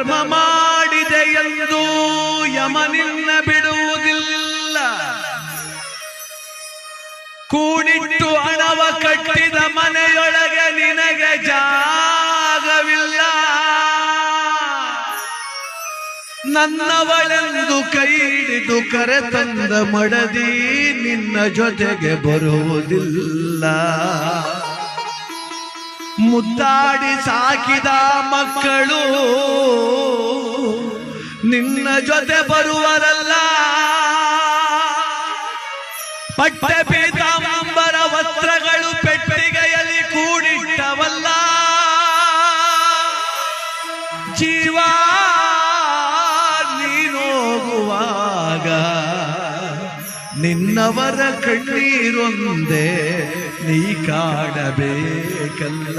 ಧರ್ಮ ಮಾಡಿದೆ ಎಂದು ಯಮನಿನ್ನ ಬಿಡುವುದಿಲ್ಲ. ಕೂಡಿಟ್ಟು ಹಣವ ಕಟ್ಟಿದ ಮನೆಯೊಳಗೆ ನಿನಗೆ ಜಾಗವಿಲ್ಲ. ನನ್ನವಳೆಂದು ಕೈ ಹಿಡಿದು ಕರೆತಂದ ಮಡದಿ ನಿನ್ನ ಜೊತೆಗೆ ಬರುವುದಿಲ್ಲ. ಮುದ್ದಾಡಿ ಸಾಕಿದ ಮಕ್ಕಳು ನಿನ್ನ ಜೊತೆ ಬರುವರಲ್ಲ. ಪಟ್ಟೆ ಪೀತಾಂಬರ ವಸ್ತ್ರಗಳು ಪೆಟ್ಟಿಗೆಯಲ್ಲಿ ಕೂಡಿಟ್ಟವಲ್ಲ. ಜೀವ ನೀನೋಗುವಾಗ ನಿನ್ನವರ ಕಣ್ಣೀರೊಂದೇ ನೀ ಕಾಡಬೇಕಲ್ಲ.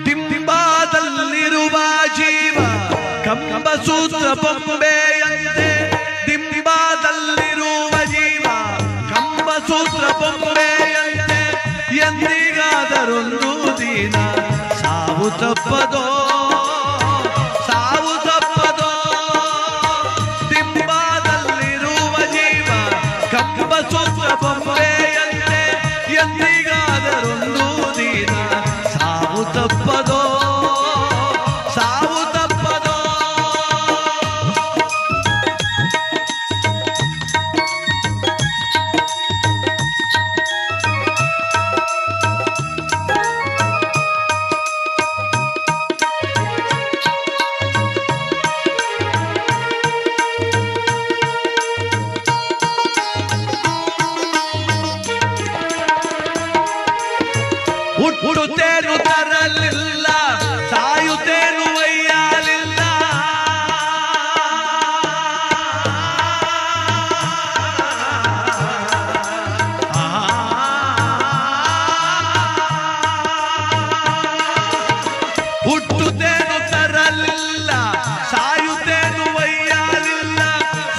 ದಿಂಬಾದಲ್ಲಿರುವ ಜೀವ ಕಂಬಸೂತ್ರ ಬೊಂಬೆಯಂತೆ. ದಿಂಬಾದಲ್ಲಿರುವ ಜೀವ ಕಂಬಸೂತ್ರ ಬೊಂಬೆಯಂತೆ. ಎಂದಿಗಾದರೊಂದು ದಿನ ಸಾವು ತಪ್ಪದೋ, ಸಾವು ತಪ್ಪದೋ. ದಿಂಬಾದಲ್ಲಿರುವ ಜೀವ ಕಂಬಸೂತ್ರ ಬೊಂಬೆಯಂತೆ. ಎಂದಿಗಾದರೊಂದು ದಿನ ಸಾವು ತಪ್ಪದೋ, ಸಾವು ತಪ್ಪದೋ. ಹುಟ್ಟುತ್ತೇನು ತರಲಿಲ್ಲ, ಸಾಯುತ್ತೇನು ಒಯ್ಯಲಿಲ್ಲ. ಹುಟ್ಟುತ್ತೇನು ತರಲಿಲ್ಲ, ಸಾಯುತ್ತೇನು ಒಯ್ಯಲಿಲ್ಲ.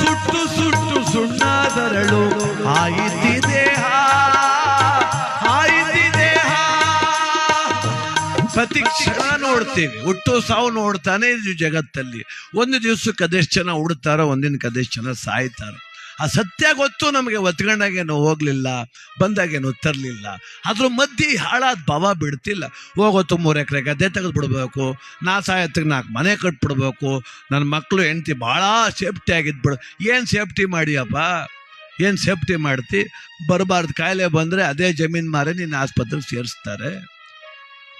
ಸುಟ್ಟು ಸುಟ್ಟು ಸುಣ್ಣಾದರಳು ಆಯಿತಿದೆ. ಪ್ರತಿ ಕ್ಷಣ ನೋಡ್ತೀವಿ, ಹುಟ್ಟು ಸಾವು ನೋಡ್ತಾನೆ ಇದು ಜಗತ್ತಲ್ಲಿ. ಒಂದು ದಿವಸಕ್ಕೆ ಅದೆಷ್ಟು ಜನ ಹುಡ್ತಾರೋ, ಒಂದಿನಕ್ಕೆ ಅದೆಷ್ಟು ಜನ ಸಾಯ್ತಾರೋ. ಆ ಸತ್ಯ ಗೊತ್ತು ನಮಗೆ. ಒತ್ಕೊಂಡಾಗೇನು ಹೋಗ್ಲಿಲ್ಲ, ಬಂದಾಗೇನು ತರಲಿಲ್ಲ. ಅದ್ರ ಮಧ್ಯೆ ಹಾಳಾದ ಭಾವ ಬಿಡ್ತಿಲ್ಲ. ಹೋಗೋತು 3 ಎಕರೆ ಗದ್ದೆ ತೆಗೆದು ಬಿಡ್ಬೇಕು, ನಾ ಸಾಯತ್ತಿಗೆ 4 ಮನೆ ಕಟ್ಬಿಡ್ಬೇಕು, ನನ್ನ ಮಕ್ಕಳು ಹೆಂಡ್ತಿ ಭಾಳ ಸೇಫ್ಟಿ ಆಗಿದ್ಬಿಡು. ಏನು ಸೇಫ್ಟಿ ಮಾಡಿಯಪ್ಪ, ಏನು ಸೇಫ್ಟಿ ಮಾಡ್ತಿ? ಬರಬಾರ್ದು ಕಾಯಿಲೆ ಬಂದರೆ ಅದೇ ಜಮೀನು ಮಾರಿ ನಿನ್ನ ಆಸ್ಪತ್ರೆಗೆ ಸೇರಿಸ್ತಾರೆ.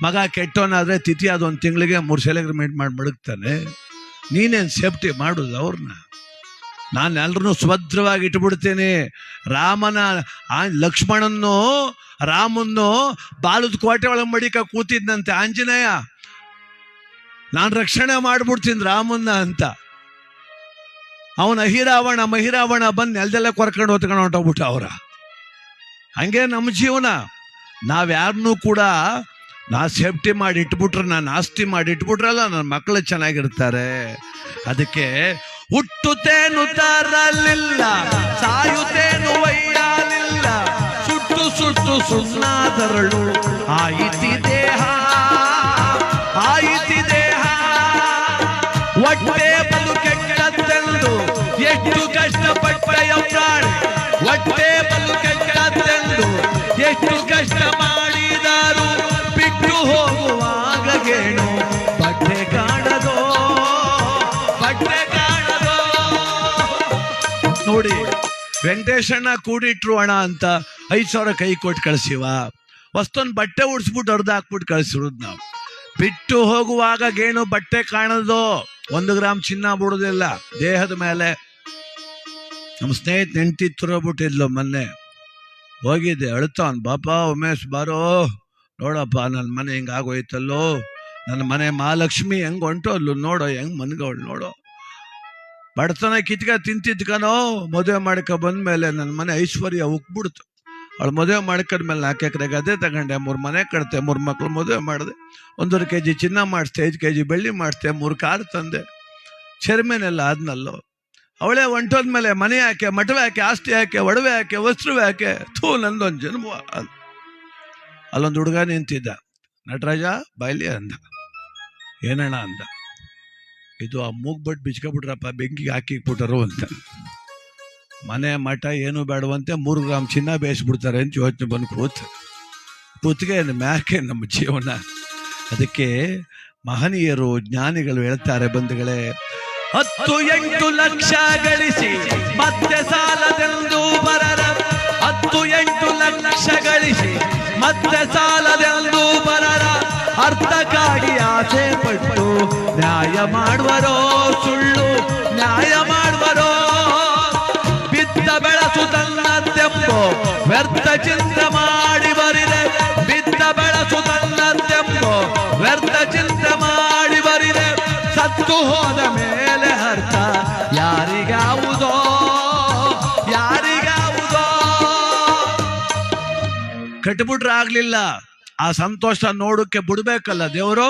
ಮಗ ಕೆಟ್ಟವನಾದರೆ ತಿಥಿ ಆದ 1 ತಿಂಗಳಿಗೆ 3 ಸೆಲೆಗ್ರಿಮೆಂಟ್ ಮಾಡಿ ಮಡಗ್ತಾನೆ. ನೀನೇನು ಸೇಫ್ಟಿ ಮಾಡೋದು ಅವ್ರನ್ನ? ನಾನು ಎಲ್ಲರನ್ನೂ ಸ್ವದ್ರವಾಗಿ ಇಟ್ಬಿಡ್ತೀನಿ. ಲಕ್ಷ್ಮಣನ್ನು ರಾಮನ್ನು ಬಾಲದ ಕೋಟೆ ಒಳಗೆ ಮಡಿಕ ಕೂತಿದ್ದಂತೆ ಆಂಜನೇಯ. ನಾನು ರಕ್ಷಣೆ ಮಾಡ್ಬಿಡ್ತೀನಿ ರಾಮನ್ನ ಅಂತ. ಅವನ ಮಹಿರಾವಣ ಬಂದು ನೆಲದೆಲ್ಲ ಕೊರ್ಕೊಂಡು ಹೊತ್ಕೊಂಡು ಹೊಂಟೋಗ್ಬಿಟ್ಟ ಅವರ. ಹಂಗೆ ನಮ್ಮ ಜೀವನ. ನಾವ್ಯಾರನ್ನೂ ಕೂಡ ಸೇಫ್ಟಿ ಮಾಡಿ ಇಟ್ಬಿಟ್ರೆ, ನಾನು ಆಸ್ತಿ ಮಾಡಿ ಇಟ್ಬಿಟ್ರಲ್ಲ, ನನ್ನ ಮಕ್ಕಳು ಚೆನ್ನಾಗಿರ್ತಾರೆ. ಅದಕ್ಕೆ ಹುಟ್ಟುತ್ತೇನು ತರಲಿಲ್ಲ, ಸಾಯುತ್ತೇನು ಒಯ್ಯಲಿಲ್ಲ. ಸುಟ್ಟು ಸುಟ್ಟು ಸುಣ್ಣಾದರಳು ಆಯಿತಿ ದೇಹ, ಆಯಿತಿ ದೇಹ. ಹೊಟ್ಟೆ ಬಲು ಕೆಟ್ಟದ್ದೆಂದು ಎಷ್ಟು ಕಷ್ಟಪಟ್ಟೆಯ ಪ್ರಾಣಿ. ಹೊಟ್ಟೆ ಬಲು ಕೆಟ್ಟದ್ದೆಂದು ಎಷ್ಟು ಕಷ್ಟ ಮಾಡಿದರು. ಬಿಟ್ಟು ಹೋಗುವಾಗ ಗೇಣು ಬಟ್ಟೆ ಕಾಣದೋ, ಬಟ್ಟೆ ಕಾಣದೋ. ನೋಡಿ, ವೆಂಕಟೇಶಣ್ಣ ಕೂಡಿಟ್ರು ಹಣ ಅಂತ 5,000 ಕೈ ಕೊಟ್ಟು ಕಳಿಸಿವ. ವಸ್ತೊಂದು ಬಟ್ಟೆ ಉಡ್ಸ್ಬಿಟ್ಟು ಅರ್ಧ ಹಾಕ್ಬಿಟ್ಟು ಕಳಿಸಿರೋದು ನಾವು. ಬಿಟ್ಟು ಹೋಗುವಾಗ ಗೇಣು ಬಟ್ಟೆ ಕಾಣದೋ. 1 ಗ್ರಾಮ್ ಚಿನ್ನ ಬಿಡೋದಿಲ್ಲ ದೇಹದ ಮೇಲೆ. ನಮ್ಮ ಸ್ನೇಹಿತ ಹೆಂಡತಿ ತುರೋಗ್ಬಿಟ್ಟಿದ್ಲು ಮೊನ್ನೆ. ಹೋಗಿದ್ದೆ, ಅಳ್ತಾವನ್, ಬಾಪ ಉಮೇಶ್ ಬಾರೋ, ನೋಡಪ್ಪ ನನ್ನ ಮನೆ ಹಿಂಗಾಗೋಯ್ತಲ್ಲೋ, ನನ್ನ ಮನೆ ಮಹಾಲಕ್ಷ್ಮಿ ಹೆಂಗೆ ಹೊಂಟೋದ್ಲು ನೋಡೋ, ಹೆಂಗೆ ಮನ್ಗವಳು ನೋಡೋ. ಬಡತನ ಕಿತ್ಕ ತಿಂತಿದ್ಕನೋ, ಮದುವೆ ಮಾಡ್ಕೊ ಬಂದ್ಮೇಲೆ ನನ್ನ ಮನೆ ಐಶ್ವರ್ಯ ಉಕ್ಬಿಡ್ತು. ಅವಳು ಮದುವೆ ಮಾಡ್ಕೊಂಡ್ಮೇಲೆ 4 ಎಕರೆ ಗದ್ದೆ ತಗೊಂಡೆ, 3 ಮನೆ ಕಟ್ತೆ, 3 ಮಕ್ಳು ಮದುವೆ ಮಾಡಿದೆ, 1.5 kg ಚಿನ್ನ ಮಾಡಿಸ್ದೆ, 5 kg ಬೆಳ್ಳಿ ಮಾಡಿಸ್ದೆ, 3 ಕಾರ್ ತಂದೆ. ಚರ್ಮೇನೆಲ್ಲ ಆದ್ನಲ್ಲೋ. ಅವಳೇ ಹೊಂಟೋದ್ಮೇಲೆ ಮನೆ ಯಾಕೆ, ಮಠವ ಯಾಕೆ, ಆಸ್ತಿ ಯಾಕೆ, ಒಡವೆ ಯಾಕೆ, ವಸ್ತ್ರವೇ ಯಾಕೆ, ಥೂ ನಂದೊಂದು ಜನ್ಮ. ಅಲ್ಲೊಂದು ಹುಡುಗ ನಿಂತಿದ್ದ. ನಟರಾಜ ಬಾಯ್ಲಿ ಅಂದ. ಏನಣ್ಣ ಅಂದ. ಇದು ಆ ಮೂಗ್ಬಟ್ಟು ಬಿಚ್ಕೊಬಿಟ್ರಪ್ಪ, ಬೆಂಕಿಗೆ ಹಾಕಿಬಿಟ್ಟರು ಅಂತ. ಮನೆ ಮಠ ಏನು ಬೇಡವಂತೆ, 3 ಗ್ರಾಮ್ ಚಿನ್ನ ಬೇಯಿಸ್ಬಿಡ್ತಾರೆ ಅಂತ ಯೋಚನೆ ಬಂದು ಕೂತ್ಗೆ ಮ್ಯಾಕೆ ನಮ್ಮ ಜೀವನ. ಅದಕ್ಕೆ ಮಹನೀಯರು ಜ್ಞಾನಿಗಳು ಹೇಳ್ತಾರೆ ಬಂಧುಗಳೇ, 10-8 ಲಕ್ಷ ಗಳಿಸಿ ಮತ್ತೆ ಸಾಲದೆಂದು ಬರರ, 10-8 ಲಕ್ಷ ಗಳಿಸಿ ಮತ್ತೆ ಸಾಲದೆಂದು ಬರರ, ಅರ್ಥಕ್ಕಾಗಿ ಆಸೆ ಪಟ್ಟು ನ್ಯಾಯ ಮಾಡುವರೋ, ಸುಳ್ಳು ನ್ಯಾಯ ಮಾಡುವರೋ, ಬಿದ್ದ ಬೆಳಸು ತನ್ನ ತೆಂಬು ವ್ಯರ್ಥ ಚಿಂತೆ ಮಾಡಿ ಬರಿದೆ, ಬಿದ್ದ ಬೆಳಸು ತನ್ನ ತೆಂಬು ವ್ಯರ್ಥ ಚಿಂತೆ ಮಾಡಿ ಬರಿದೆ, ಸತ್ತು ಹೋದ ಮೇಲೆ ಅರ್ಥ ಯಾರಿಗಾವುದೋ, ಯಾರಿಗಾವುದೋ. ಕಟ್ಬಿಟ್ರೆ ಆಗ್ಲಿಲ್ಲ, ಆ ಸಂತೋಷ ನೋಡಕ್ಕೆ ಬಿಡ್ಬೇಕಲ್ಲ ದೇವರು.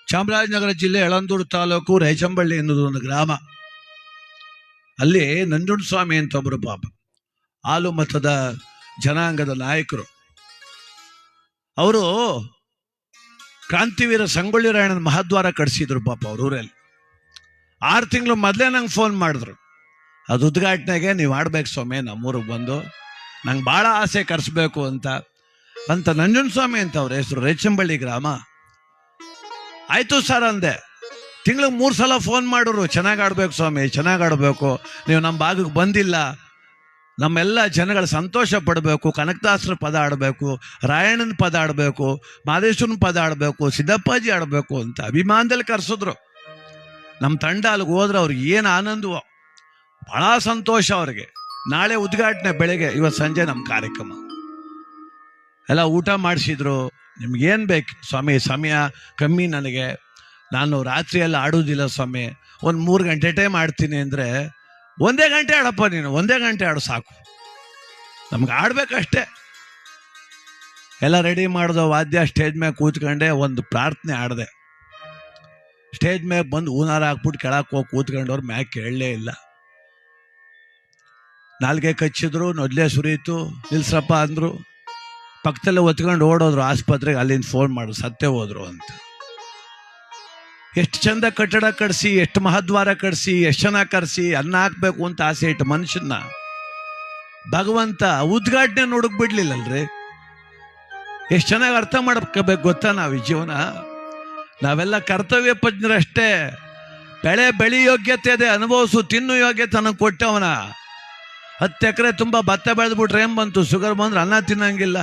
ಚಾಮರಾಜನಗರ ಜಿಲ್ಲೆ ಯಳಂದೂರು ತಾಲೂಕು ರೇಚಂಬಳ್ಳಿ ಎನ್ನುವುದು ಒಂದು ಗ್ರಾಮ. ಅಲ್ಲಿ ನಂಜುಂಡಸ್ವಾಮಿ ಅಂತ ಒಬ್ಬರು ಪಾಪ ಹಾಲು ಮತದ ಜನಾಂಗದ ನಾಯಕರು. ಅವರು ಕ್ರಾಂತಿವೀರ ಸಂಗೊಳ್ಳಿ ರಾಯಣ್ಣನ ಮಹಾದ್ವಾರ ಕಟ್ಸಿದ್ರು ಪಾಪ ಅವ್ರ ಊರಲ್ಲಿ. 6 ತಿಂಗಳು ಮೊದಲೇ ನಂಗೆ ಫೋನ್ ಮಾಡಿದ್ರು, ಅದು ಉದ್ಘಾಟನೆಗೆ ನೀವು ಆಡ್ಬೇಕು ಸ್ವಾಮಿ, ನಮ್ಮೂರಿಗೆ ಬಂದು ನಂಗೆ ಭಾಳ ಆಸೆ ಕರೆಸ್ಬೇಕು ಅಂತ ನಂಜುಂಡಸ್ವಾಮಿ ಅಂತ ಅವ್ರ ಹೆಸರು, ರೇಚಂಬಳ್ಳಿ ಗ್ರಾಮ. ಆಯ್ತು ಸರ್ ಅಂದೆ. ತಿಂಗಳಿಗೆ 3 ಸಲ ಫೋನ್ ಮಾಡೋರು, ಚೆನ್ನಾಗಿ ಆಡ್ಬೇಕು ಸ್ವಾಮಿ, ಚೆನ್ನಾಗಿ ಆಡಬೇಕು, ನೀವು ನಮ್ಮ ಭಾಗಕ್ಕೆ ಬಂದಿಲ್ಲ, ನಮ್ಮೆಲ್ಲ ಜನಗಳ ಸಂತೋಷ ಪಡಬೇಕು, ಕನಕದಾಸರ ಪದ ಆಡಬೇಕು, ರಾಯಣ್ಣನ ಪದ ಆಡಬೇಕು, ಮಾದೇಶ್ವರನ ಪದ ಆಡಬೇಕು, ಸಿದ್ದಪ್ಪಾಜಿ ಆಡಬೇಕು ಅಂತ ಅಭಿಮಾನದಲ್ಲಿ ಕರೆಸಿದ್ರು. ನಮ್ಮ ತಂಡ ಅಲ್ಲಿಗೆ ಹೋದ್ರೆ ಅವ್ರಿಗೆ ಏನು ಆನಂದವೋ, ಭಾಳ ಸಂತೋಷ ಅವ್ರಿಗೆ. ನಾಳೆ ಉದ್ಘಾಟನೆ ಬೆಳಗ್ಗೆ, ಇವತ್ತು ಸಂಜೆ ನಮ್ಮ ಕಾರ್ಯಕ್ರಮ. ಎಲ್ಲ ಊಟ ಮಾಡಿಸಿದ್ರು. ನಿಮ್ಗೇನು ಬೇಕು ಸ್ವಾಮಿ, ಸಮಯ ಕಮ್ಮಿ ನನಗೆ, ನಾನು ರಾತ್ರಿಯೆಲ್ಲ ಆಡೋದಿಲ್ಲ ಸ್ವಾಮಿ, ಒಂದು 3 ಗಂಟೆ ಟೈಮ್ ಆಡ್ತೀನಿ ಅಂದರೆ, 1 ಗಂಟೆ ಆಡಪ್ಪ ನೀನು, 1 ಗಂಟೆ ಆಡು ಸಾಕು, ನಮ್ಗೆ ಆಡ್ಬೇಕಷ್ಟೇ. ಎಲ್ಲ ರೆಡಿ ಮಾಡ್ದೋ, ವಾದ್ಯ ಸ್ಟೇಜ್ ಮೇಲೆ ಕೂತ್ಕೊಂಡೆ, ಒಂದು ಪ್ರಾರ್ಥನೆ ಆಡಿದೆ. ಸ್ಟೇಜ್ ಮೇಲೆ ಬಂದು ಹೂನಾರ ಹಾಕ್ಬಿಟ್ಟು ಕೆಳಕ್ಕೆ ಹೋಗಿ ಕೂತ್ಕೊಂಡವ್ರು ಮ್ಯಾಕ್ ಕೇಳಲೇ ಇಲ್ಲ. ನಾಲ್ಗೆ ಕಚ್ಚಿದ್ರು, ನೊದ್ಲೆ ಸುರಿಯಿತು, ನಿಲ್ಸ್ರಪ್ಪ ಅಂದರು. ಪಕ್ಕದಲ್ಲೇ ಒತ್ಕೊಂಡು ಓಡೋದ್ರು ಆಸ್ಪತ್ರೆಗೆ, ಅಲ್ಲಿಂದ ಫೋನ್ ಮಾಡಿದ್ರು ಸತ್ತೇ ಹೋದ್ರು ಅಂತ. ಎಷ್ಟು ಚಂದ ಕಟ್ಟಡ ಕಟ್ಸಿ, ಎಷ್ಟು ಮಹದ್ವಾರ ಕಟ್ಸಿ, ಎಷ್ಟು ಚೆನ್ನಾಗಿ ಕರೆಸಿ ಅನ್ನ ಹಾಕ್ಬೇಕು ಅಂತ ಆಸೆ ಇಟ್ಟು ಮನುಷ್ಯನ ಭಗವಂತ ಉದ್ಘಾಟನೆ ನೋಡಕ್ ಬಿಡ್ಲಿಲ್ಲಲ್ರಿ. ಎಷ್ಟು ಚೆನ್ನಾಗಿ ಅರ್ಥ ಮಾಡ್ಕೋಬೇಕು ಗೊತ್ತಾ ನಾವು ಈ ಜೀವನ. ನಾವೆಲ್ಲ ಕರ್ತವ್ಯ ಪಜ್ಞರಷ್ಟೇ. ಬೆಳಿ ಯೋಗ್ಯತೆ ಇದೆ, ಅನುಭವಿಸು, ತಿನ್ನು ಯೋಗ್ಯತೆ ನನಗೆ ಕೊಟ್ಟವನ. 10 ಎಕರೆ ತುಂಬ ಭತ್ತ ಬೆಳೆದ್ಬಿಟ್ರೆ ಏನ್ ಬಂತು, ಶುಗರ್ ಬಂದ್ರೆ ಅನ್ನ ತಿನ್ನಂಗಿಲ್ಲ.